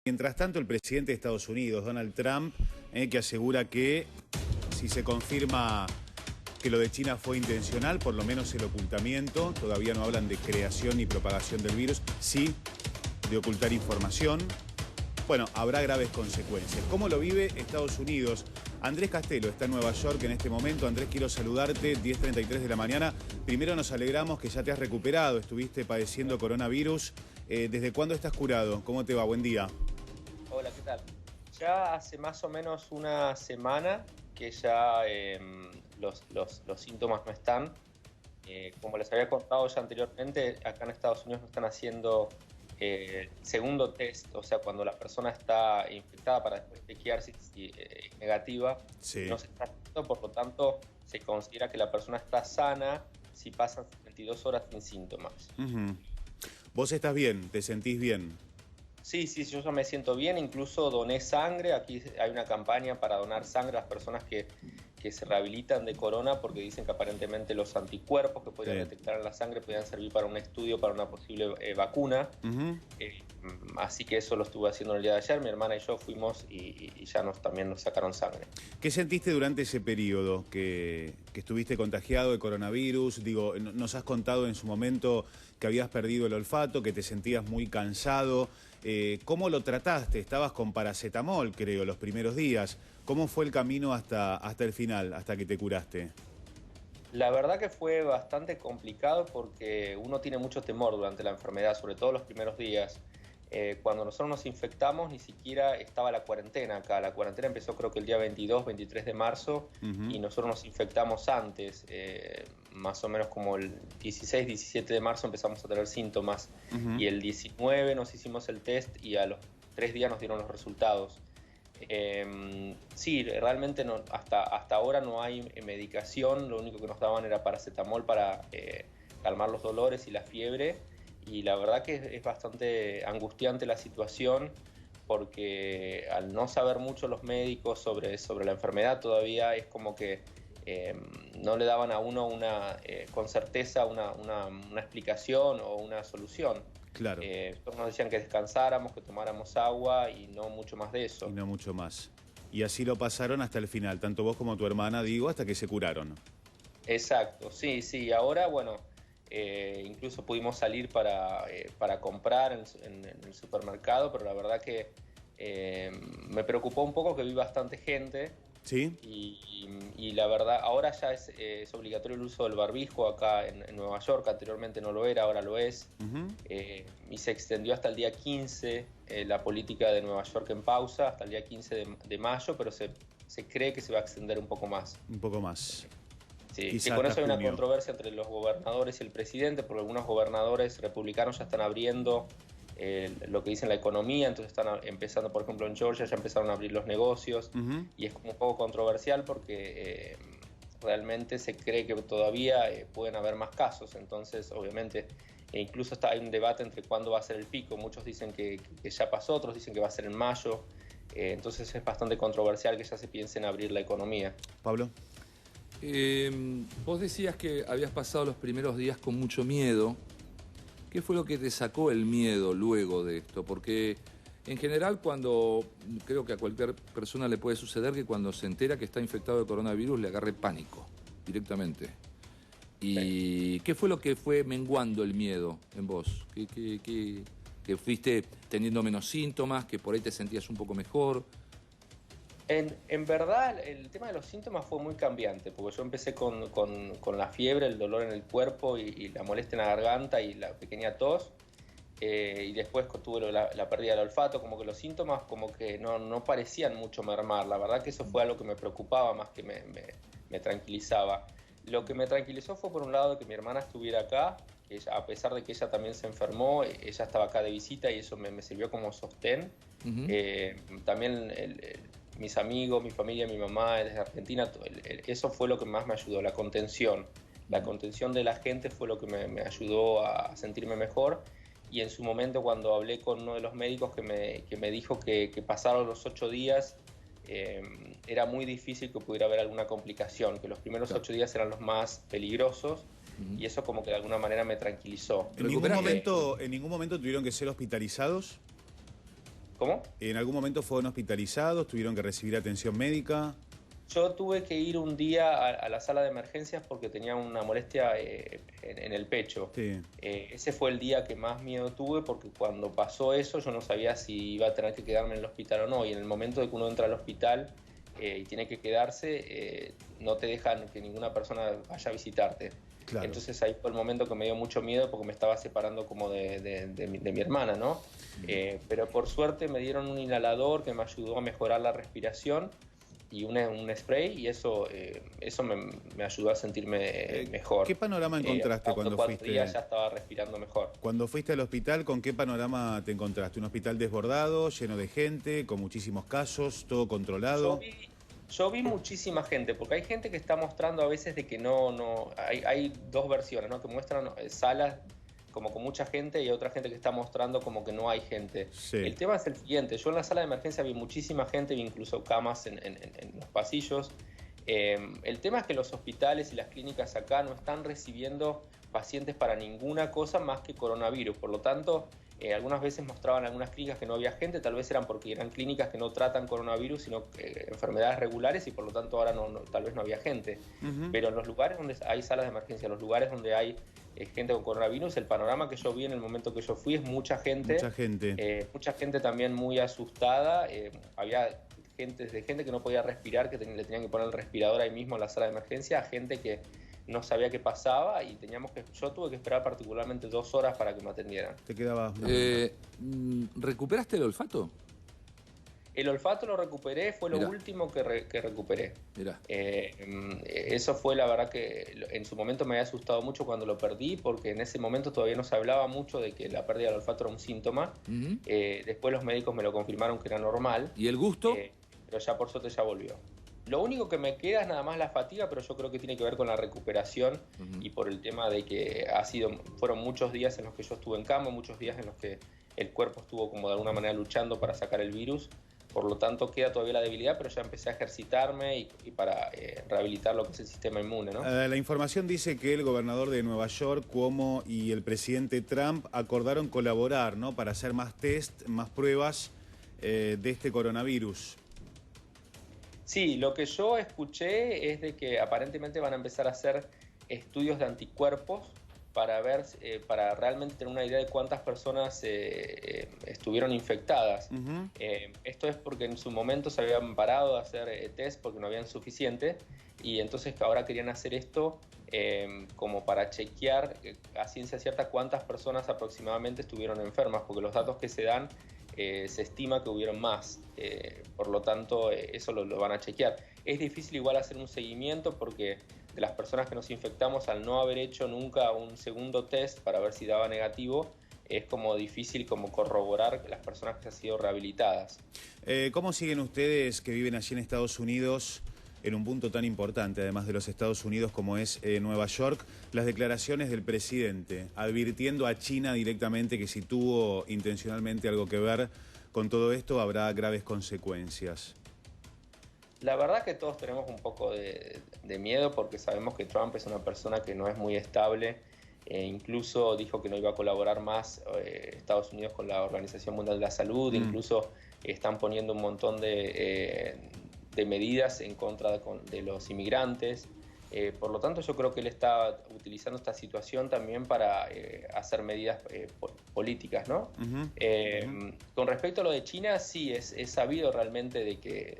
Mientras tanto, el presidente de Estados Unidos, Donald Trump, que asegura que si se confirma que lo de China fue intencional, por lo menos el ocultamiento, todavía no hablan de creación ni propagación del virus, sí de ocultar información, bueno, habrá graves consecuencias. ¿Cómo lo vive Estados Unidos? Andrés Castelo está en Nueva York en este momento. Andrés, quiero saludarte, 10:33 de la mañana. Primero nos alegramos que ya te has recuperado, estuviste padeciendo coronavirus. ¿Desde cuándo estás curado? ¿Cómo te va? Buen día. Hola, ¿qué tal? Ya hace más o menos una semana que ya los síntomas no están. Como les había contado ya anteriormente, acá en Estados Unidos no están haciendo segundo test, o sea, cuando la persona está infectada para después chequear si es negativa, Sí. no se está haciendo, por lo tanto se considera que la persona está sana si pasan 72 horas sin síntomas. ¿Vos estás bien? ¿Te sentís bien? Sí, yo ya me siento bien, incluso doné sangre. Aquí hay una campaña para donar sangre a las personas que se rehabilitan de corona, porque dicen que aparentemente los anticuerpos que podrían detectar en la sangre podrían servir para un estudio, para una posible vacuna. Así que eso lo estuve haciendo el día de ayer. Mi hermana y yo fuimos y ya también nos sacaron sangre. ¿Qué sentiste durante ese periodo que estuviste contagiado de coronavirus? Digo, nos has contado en su momento que habías perdido el olfato, que te sentías muy cansado. ¿Cómo lo trataste? Estabas con paracetamol, creo, los primeros días. ¿Cómo fue el camino hasta el final, hasta que te curaste? La verdad que fue bastante complicado porque uno tiene mucho temor durante la enfermedad, sobre todo los primeros días. Cuando nosotros nos infectamos ni siquiera estaba la cuarentena acá. La cuarentena empezó creo que el día 22, 23 de marzo y nosotros nos infectamos antes. Más o menos como el 16, 17 de marzo empezamos a tener síntomas y el 19 nos hicimos el test y a los 3 días nos dieron los resultados. Sí, realmente no, hasta ahora no hay medicación. Lo único que nos daban era paracetamol para calmar los dolores y la fiebre. Y la verdad que es bastante angustiante la situación porque al no saber mucho los médicos sobre la enfermedad todavía es como que no le daban a uno con certeza una explicación o una solución. Claro. Todos nos decían que descansáramos, que tomáramos agua y no mucho más de eso. Y no mucho más. Y así lo pasaron hasta el final, tanto vos como tu hermana, digo, hasta que se curaron. Exacto, sí. Ahora, bueno, incluso pudimos salir para comprar en el supermercado, pero la verdad que me preocupó un poco que vi bastante gente. ¿Sí? Y la verdad, ahora ya es obligatorio el uso del barbijo acá en Nueva York. Anteriormente no lo era, ahora lo es. Y se extendió hasta el día 15 la política de Nueva York en pausa, hasta el día 15 de mayo, pero se cree que se va a extender un poco más. Un poco más. Sí, y con eso hay una controversia entre los gobernadores y el presidente, porque algunos gobernadores republicanos ya están abriendo lo que dicen la economía, entonces están empezando, por ejemplo en Georgia ya empezaron a abrir los negocios y es como un poco controversial porque realmente se cree que todavía pueden haber más casos, entonces obviamente incluso hay un debate entre cuándo va a ser el pico. Muchos dicen que ya pasó, otros dicen que va a ser en mayo, entonces es bastante controversial que ya se piense en abrir la economía. Pablo. Vos decías que habías pasado los primeros días con mucho miedo. ¿Qué fue lo que te sacó el miedo luego de esto? Porque en general creo que a cualquier persona le puede suceder que cuando se entera que está infectado de coronavirus le agarre pánico directamente. ¿Y qué fue lo que fue menguando el miedo en vos? ¿Que fuiste teniendo menos síntomas, que por ahí te sentías un poco mejor? En verdad, el tema de los síntomas fue muy cambiante, porque yo empecé con la fiebre, el dolor en el cuerpo y la molestia en la garganta y la pequeña tos, y después tuve la pérdida del olfato, como que los síntomas como que no parecían mucho mermar. La verdad que eso fue algo que me preocupaba más que me tranquilizaba. Lo que me tranquilizó fue por un lado que mi hermana estuviera acá, que ella, a pesar de que ella también se enfermó, ella estaba acá de visita y eso me sirvió como sostén. También mis amigos, mi familia, mi mamá desde Argentina, eso fue lo que más me ayudó, la contención. La contención de la gente fue lo que me ayudó a sentirme mejor. Y en su momento, cuando hablé con uno de los médicos que me dijo que pasaron los 8 días, era muy difícil que pudiera haber alguna complicación, que los primeros 8 días eran los más peligrosos. Y eso como que de alguna manera me tranquilizó. ¿En ningún momento tuvieron que ser hospitalizados? ¿Cómo? ¿En algún momento fueron hospitalizados? ¿Tuvieron que recibir atención médica? Yo tuve que ir un día a la sala de emergencias porque tenía una molestia en el pecho. Sí. Ese fue el día que más miedo tuve porque cuando pasó eso yo no sabía si iba a tener que quedarme en el hospital o no. Y en el momento de que uno entra al hospital y tiene que quedarse, no te dejan que ninguna persona vaya a visitarte. Claro. Entonces ahí fue el momento que me dio mucho miedo porque me estaba separando como de mi hermana, ¿no? Pero por suerte me dieron un inhalador que me ayudó a mejorar la respiración y un spray, y eso me ayudó a sentirme mejor. ¿Qué panorama encontraste cuando fuiste? 4 días ya estaba respirando mejor. Cuando fuiste al hospital, ¿con qué panorama te encontraste? ¿Un hospital desbordado, lleno de gente, con muchísimos casos, todo controlado? Yo vi muchísima gente, porque hay gente que está mostrando a veces de que hay dos versiones, ¿no? Que muestran salas como con mucha gente y otra gente que está mostrando como que no hay gente. Sí. El tema es el siguiente, yo en la sala de emergencia vi muchísima gente, vi incluso camas en los pasillos. El tema es que los hospitales y las clínicas acá no están recibiendo pacientes para ninguna cosa más que coronavirus, por lo tanto algunas veces mostraban algunas clínicas que no había gente, tal vez eran porque eran clínicas que no tratan coronavirus sino enfermedades regulares y por lo tanto ahora tal vez no había gente. Pero en los lugares donde hay salas de emergencia, en los lugares donde hay gente con coronavirus, el panorama que yo vi en el momento que yo fui es mucha gente. Mucha gente también muy asustada. Había gente que no podía respirar, que le tenían que poner el respirador ahí mismo en la sala de emergencia, gente que no sabía qué pasaba y yo tuve que esperar particularmente 2 horas para que me atendieran. ¿Te quedabas? ¿Recuperaste el olfato? El olfato lo recuperé, fue lo último que recuperé. Eso fue la verdad que en su momento me había asustado mucho cuando lo perdí, porque en ese momento todavía no se hablaba mucho de que la pérdida del olfato era un síntoma. Después los médicos me lo confirmaron que era normal. ¿Y el gusto? Pero ya por suerte ya volvió. Lo único que me queda es nada más la fatiga, pero yo creo que tiene que ver con la recuperación y por el tema de que fueron muchos días en los que yo estuve en cama, muchos días en los que el cuerpo estuvo como de alguna manera luchando para sacar el virus. Por lo tanto, queda todavía la debilidad, pero ya empecé a ejercitarme y para rehabilitar lo que es el sistema inmune, ¿no? La información dice que el gobernador de Nueva York, Cuomo, y el presidente Trump acordaron colaborar, ¿no? Para hacer más test, más pruebas de este coronavirus. Sí, lo que yo escuché es de que aparentemente van a empezar a hacer estudios de anticuerpos para ver, para realmente tener una idea de cuántas personas estuvieron infectadas. Esto es porque en su momento se habían parado de hacer test porque no habían suficiente y entonces ahora querían hacer esto como para chequear a ciencia cierta cuántas personas aproximadamente estuvieron enfermas, porque los datos que se dan se estima que hubieron más, por lo tanto eso lo van a chequear. Es difícil igual hacer un seguimiento porque de las personas que nos infectamos, al no haber hecho nunca un segundo test para ver si daba negativo, es como difícil como corroborar las personas que han sido rehabilitadas. ¿Cómo siguen ustedes que viven allí en Estados Unidos, en un punto tan importante, además de los Estados Unidos como es Nueva York, las declaraciones del presidente, advirtiendo a China directamente que si tuvo intencionalmente algo que ver con todo esto habrá graves consecuencias? La verdad que todos tenemos un poco de miedo porque sabemos que Trump es una persona que no es muy estable. Incluso dijo que no iba a colaborar más Estados Unidos con la Organización Mundial de la Salud. Incluso están poniendo un montón de medidas en contra de los inmigrantes. Por lo tanto, yo creo que él está utilizando esta situación también para hacer medidas políticas, ¿no? Con respecto a lo de China, sí, es sabido realmente de que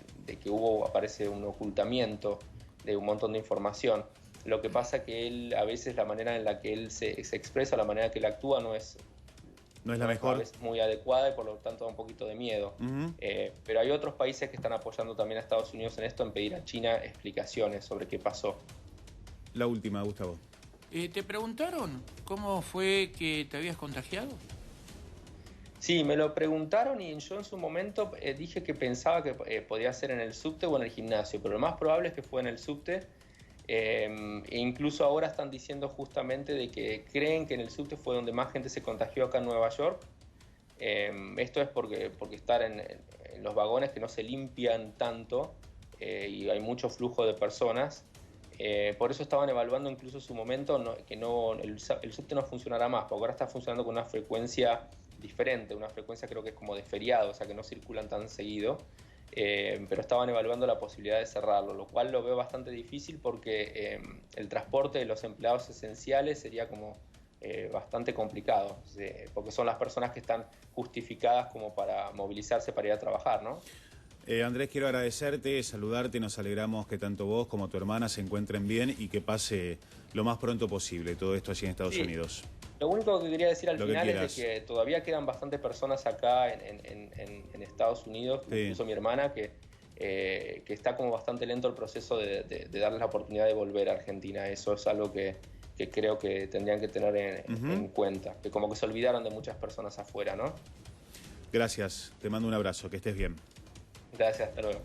aparece un ocultamiento de un montón de información. Lo que pasa que él, a veces la manera en la que él se expresa, la manera que él actúa no es la mejor. Es muy adecuada y por lo tanto da un poquito de miedo. Pero hay otros países que están apoyando también a Estados Unidos en esto, en pedir a China explicaciones sobre qué pasó. La última, Gustavo. ¿Te preguntaron cómo fue que te habías contagiado? Sí, me lo preguntaron y yo en su momento dije que pensaba que podía ser en el subte o en el gimnasio, pero lo más probable es que fue en el subte. E incluso ahora están diciendo justamente de que creen que en el subte fue donde más gente se contagió acá en Nueva York. Esto es porque estar en los vagones que no se limpian tanto y hay mucho flujo de personas. Por eso estaban evaluando incluso en su momento que el subte no funcionará más, porque ahora está funcionando con una frecuencia diferente, una frecuencia creo que es como de feriado, o sea que no circulan tan seguido, pero estaban evaluando la posibilidad de cerrarlo, lo cual lo veo bastante difícil porque el transporte de los empleados esenciales sería como bastante complicado, porque son las personas que están justificadas como para movilizarse para ir a trabajar, ¿no? Andrés, quiero agradecerte, saludarte, nos alegramos que tanto vos como tu hermana se encuentren bien y que pase lo más pronto posible todo esto allí en Estados Unidos. Lo único que quería decir al final es de que todavía quedan bastantes personas acá en Estados Unidos, incluso mi hermana, que está como bastante lento el proceso de darles la oportunidad de volver a Argentina. Eso es algo que creo que tendrían que tener en cuenta, que como que se olvidaron de muchas personas afuera, ¿no? Gracias, te mando un abrazo, que estés bien. Gracias, hasta luego.